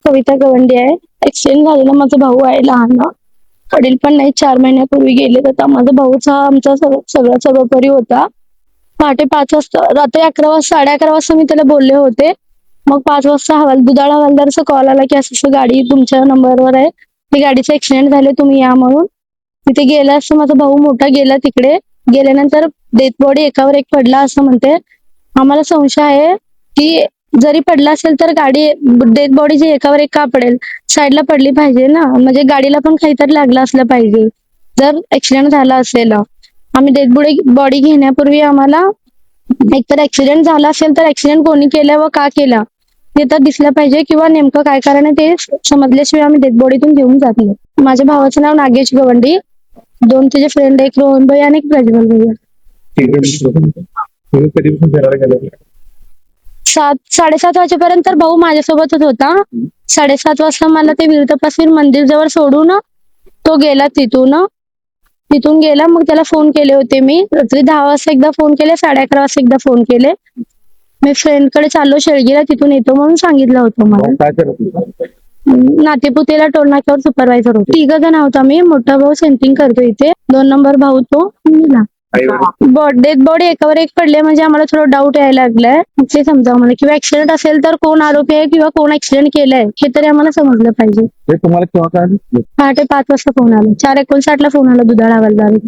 कविता गवंडी आहे. ऍक्सिडेंट झालेला माझा भाऊ आहे लहान ना. वडील पण नाही, 4 महिन्यापूर्वी गेले. तर माझा भाऊच हा आमचा सगळा सर्वोपरी होता. पहाटे 5 वाजता, रात्री 11 वाजता, 11:30 वाजता मी त्याला बोलले होते. मग 5 वाजता दुधाळ हवालदारचा कॉल आला की असं गाडी तुमच्या नंबरवर आहे, ती गाडीचा ऍक्सिडेंट झाले, तुम्ही या म्हणून. तिथे गेला असं माझा भाऊ मोठा गेला. तिकडे गेल्यानंतर डेथ बॉडी एकावर एक पडला असं म्हणते. आम्हाला संशय आहे की जरी पडला असेल तर गाडी डेथ बॉडी जी एकावर एक का पडेल, साईडला पडली पाहिजे ना, म्हणजे गाडीला पण काहीतरी लागलं असलं पाहिजे जर ऍक्सिडेंट झाला असेल. आम्ही डेथ बॉडी घेण्यापूर्वी आम्हाला एकतर ऍक्सिडेंट झाला असेल तर ऍक्सिडेंट कोणी केला व का केला ते तर दिसलं पाहिजे, किंवा नेमकं काय कारण आहे ते समजल्याशिवाय आम्ही डेथ बॉडीतून घेऊन जात नाही. माझ्या भावाचं नाव नागेश गवंडी, 2 त्याचे फ्रेंड, एक रोहन भाई आणि एक प्रज्वल भैया. 7-7:30 वाजेपर्यंत तर भाऊ माझ्यासोबतच होता. 7:30 वाजता मला ते वीरतपासवीर मंदिर जवळ सोडून तो गेला तिथून गेला. मग त्याला फोन केले होते मी रात्री 10 वाजता एकदा फोन केले, 11:30 वाजता एकदा फोन केले. मी फ्रेंडकडे चाललो शेळगीला, तिथून येतो म्हणून सांगितलं होतं मला. नातेपुतेला टोल नाक्यावर सुपरवायझर होतो. 3 जण आहोत आम्ही. मोठा भाऊ सेंटिंग करतो इथे, 2 नंबर भाऊ तो मीला. डेथ बॉडी एकावर एक पडले म्हणजे आम्हाला थोडं डाऊट यायला लागलाय. ते समजावं मला, किंवा ऍक्सिडेंट असेल तर कोण आरोपी आहे किंवा कोण ऍक्सिडेंट केलाय हे तरी आम्हाला समजलं पाहिजे. तुम्हाला केव्हा काय पहाटे 5 वाजता फोन आला, 4:59 ला फोन आला दुधाळ हवालदार.